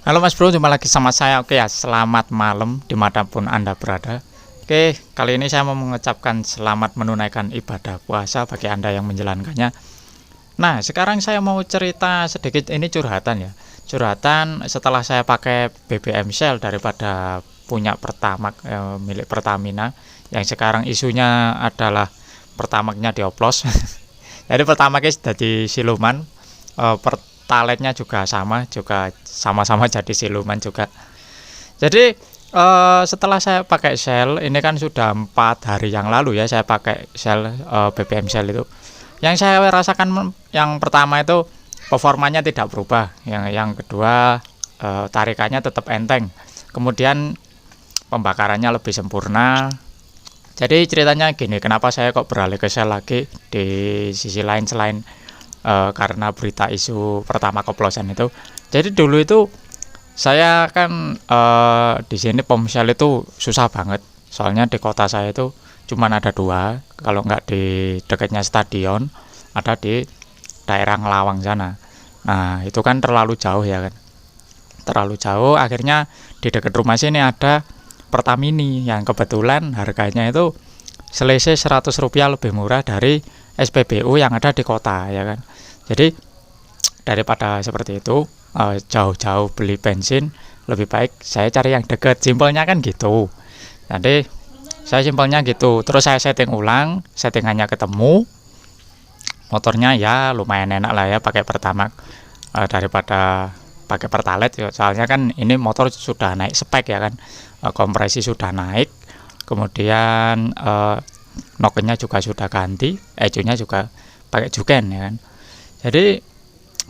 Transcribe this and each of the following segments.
Halo Mas Bro, jumpa lagi sama saya. Oke ya, selamat malam dimanapun Anda berada. Oke, kali ini saya mau mengucapkan selamat menunaikan ibadah puasa bagi Anda yang menjalankannya. Nah, sekarang saya mau cerita sedikit, ini curhatan ya. Curhatan setelah saya pakai BBM Shell daripada punya Pertamax milik Pertamina, yang sekarang isunya adalah Pertamaxnya dioplos. Jadi Pertamax jadi siluman, Pertalite-nya juga sama-sama jadi siluman juga. Jadi setelah saya pakai Shell, ini kan sudah 4 hari yang lalu ya saya pakai Shell, BBM Shell itu. Yang saya rasakan yang pertama itu performanya tidak berubah. Yang kedua, tarikannya tetap enteng. Kemudian pembakarannya lebih sempurna. Jadi ceritanya gini, kenapa saya kok beralih ke Shell lagi di sisi lain selain karena berita isu pertama koplosan itu. Jadi dulu itu saya kan di sini pom Shell itu susah banget. Soalnya di kota saya itu cuman ada 2, kalau nggak di dekatnya stadion, ada di daerah Ngelawang sana. Nah itu kan terlalu jauh ya kan, terlalu jauh. Akhirnya di dekat rumah sini ada Pertamini yang kebetulan harganya itu selisih Rp100 lebih murah dari SPBU yang ada di kota ya kan. Jadi daripada seperti itu jauh-jauh beli bensin, lebih baik saya cari yang dekat. Simpelnya kan gitu. Jadi saya simpelnya gitu. Terus saya setting ulang, settingannya ketemu. Motornya ya lumayan enak lah ya pakai Pertamax daripada pakai Pertalite ya. Soalnya kan ini motor sudah naik spek ya kan. Kompresi sudah naik. Kemudian nokennya juga sudah ganti, ecunya juga pakai Juken ya kan. Jadi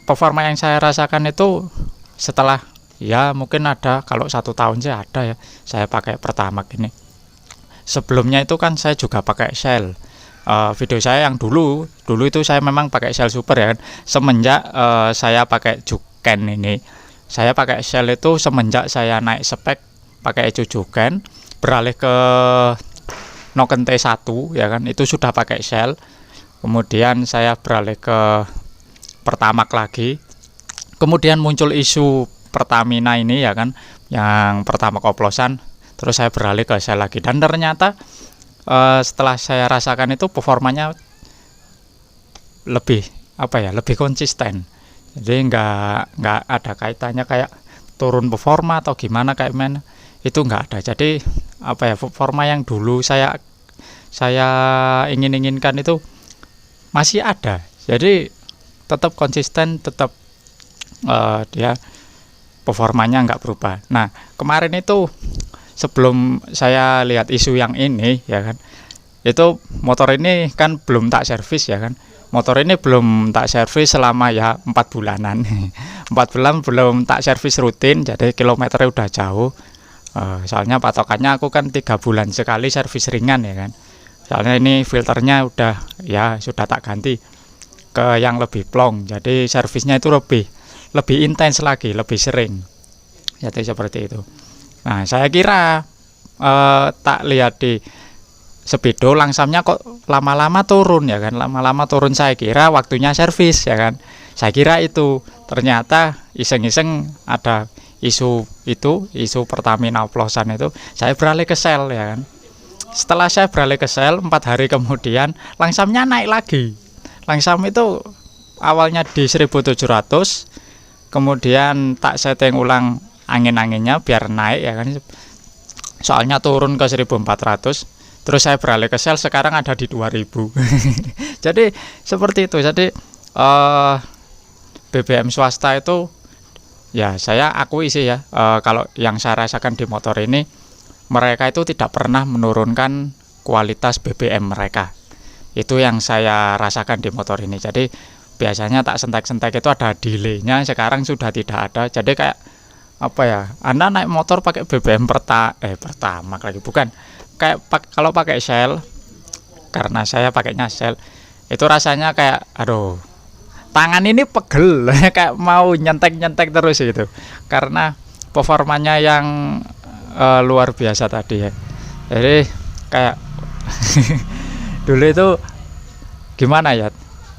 performa yang saya rasakan itu setelah ya mungkin ada, kalau 1 tahun sih ada ya saya pakai Pertamax ini. Sebelumnya itu kan saya juga pakai Shell. Video saya yang dulu itu saya memang pakai Shell Super ya kan. Semenjak saya pakai Juken ini, saya pakai Shell itu semenjak saya naik spek pakai ecu Juken, beralih ke Noken T1 ya kan, itu sudah pakai Shell. Kemudian saya beralih ke Pertamax lagi. Kemudian muncul isu Pertamina ini ya kan, yang Pertamax oplosan. Terus saya beralih ke Shell lagi, dan ternyata setelah saya rasakan itu performanya lebih lebih konsisten. Jadi nggak ada kaitannya kayak turun performa atau gimana kayak mana, itu nggak ada. Jadi performa yang dulu saya inginkan itu masih ada. Jadi tetap konsisten, tetap dia performanya nggak berubah. Nah kemarin itu sebelum saya lihat isu yang ini ya kan, itu motor ini kan belum tak servis ya kan. Motor ini belum tak servis selama ya 4 bulanan. 4 bulan belum tak servis rutin, jadi kilometernya udah jauh. Soalnya patokannya aku kan 3 bulan sekali servis ringan ya kan. Soalnya ini filternya udah ya sudah tak ganti ke yang lebih plong, jadi servisnya itu lebih intens lagi, lebih sering. Jadi seperti itu. Nah saya kira tak lihat di Speedo langsamnya kok lama-lama turun ya kan, lama-lama turun. Saya kira waktunya servis ya kan, saya kira itu. Ternyata iseng-iseng ada isu Pertamina oplosan itu, saya beralih ke Shell ya kan. Setelah saya beralih ke Shell 4 hari kemudian langsamnya naik lagi. Langsam itu awalnya di 1700, kemudian tak setting ulang angin-anginnya biar naik ya kan, soalnya turun ke 1400. Terus saya beralih ke Shell, sekarang ada di 2000. Jadi seperti itu. Jadi BBM swasta itu ya saya akui sih ya, kalau yang saya rasakan di motor ini, mereka itu tidak pernah menurunkan kualitas BBM mereka. Itu yang saya rasakan di motor ini. Jadi biasanya tak sentek-sentek itu ada delay-nya, sekarang sudah tidak ada. Jadi kayak Anda naik motor pakai BBM Pertamax lagi, bukan kayak kalau pakai Shell, karena saya pakainya Shell, itu rasanya kayak aduh, tangan ini pegel kayak mau nyentek-nyentek terus gitu, karena performanya yang luar biasa tadi ya. Jadi kayak dulu itu gimana ya,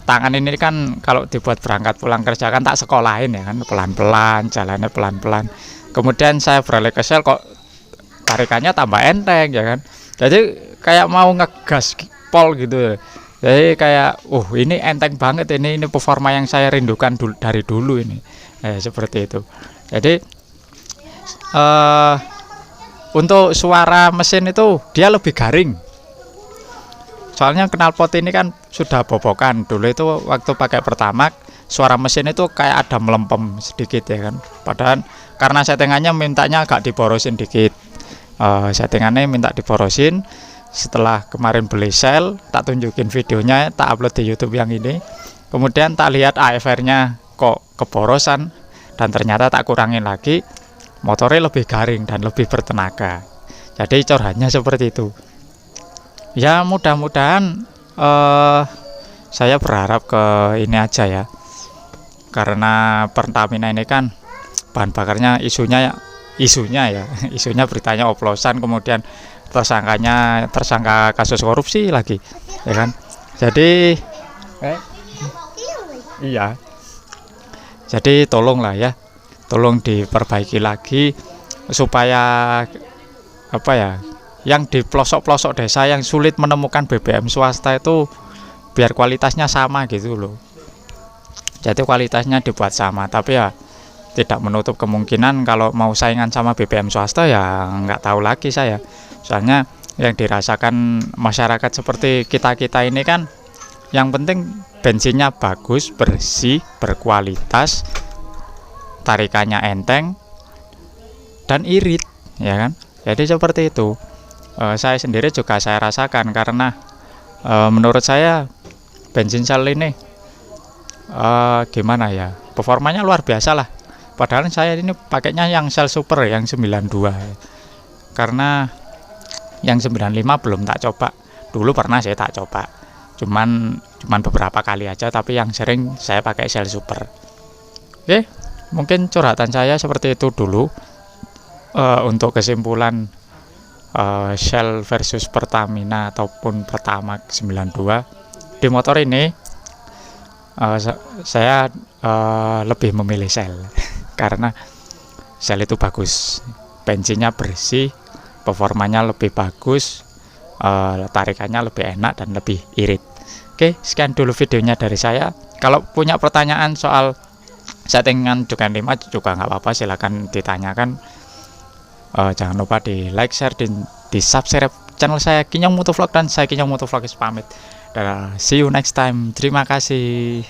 tangan ini kan kalau dibuat berangkat pulang kerja kan tak sekolahin ya kan, pelan-pelan, jalannya pelan-pelan. Kemudian saya beralih ke sel, kok tarikannya tambah enteng ya kan. Jadi kayak mau ngegas pol gitu. Jadi kayak ini enteng banget, ini performa yang saya rindukan dari dulu ini. Seperti itu. Jadi untuk suara mesin itu dia lebih garing. Soalnya knalpot ini kan sudah bobokan. Dulu itu waktu pakai pertamax, suara mesin itu kayak ada melempem sedikit ya kan. Padahal karena settingannya mintanya agak diborosin dikit. Settingannya minta diborosin. Setelah kemarin beli sel, tak tunjukin videonya, tak upload di YouTube yang ini. Kemudian tak lihat AFR-nya kok keborosan, dan ternyata tak kurangin lagi, motornya lebih garing dan lebih bertenaga. Jadi curhatnya seperti itu. Ya mudah-mudahan saya berharap ke ini aja ya, karena Pertamina ini kan bahan bakarnya isunya isunya beritanya oplosan, kemudian tersangka kasus korupsi lagi ya kan. Jadi iya, jadi tolonglah ya, tolong diperbaiki lagi supaya apa ya, yang di pelosok-pelosok desa yang sulit menemukan BBM swasta itu biar kualitasnya sama gitu loh. Jadi kualitasnya dibuat sama, tapi ya tidak menutup kemungkinan kalau mau saingan sama BBM swasta ya nggak tahu lagi saya. Soalnya yang dirasakan masyarakat seperti kita-kita ini kan yang penting bensinnya bagus, bersih, berkualitas, tarikannya enteng dan irit ya kan. Jadi seperti itu. Saya sendiri juga saya rasakan karena menurut saya bensin sel ini gimana ya, performanya luar biasa lah. Padahal saya ini pakainya yang sel super yang 92, karena yang 95 belum tak coba. Dulu pernah saya tak coba, cuman beberapa kali aja, tapi yang sering saya pakai sel super. Oke, mungkin curhatan saya seperti itu dulu. Untuk kesimpulan Shell versus Pertamina ataupun Pertamax 92 di motor ini, saya lebih memilih Shell karena Shell itu bagus, bensinnya bersih, performanya lebih bagus, tarikannya lebih enak dan lebih irit. Oke, sekian dulu videonya dari saya. Kalau punya pertanyaan soal settingan Ducati 5 juga nggak apa-apa, silahkan ditanyakan. Jangan lupa di like, share, dan di subscribe channel saya Kinyong Motovlog, dan saya Kinyong Motovlog pamit. Dan see you next time. Terima kasih.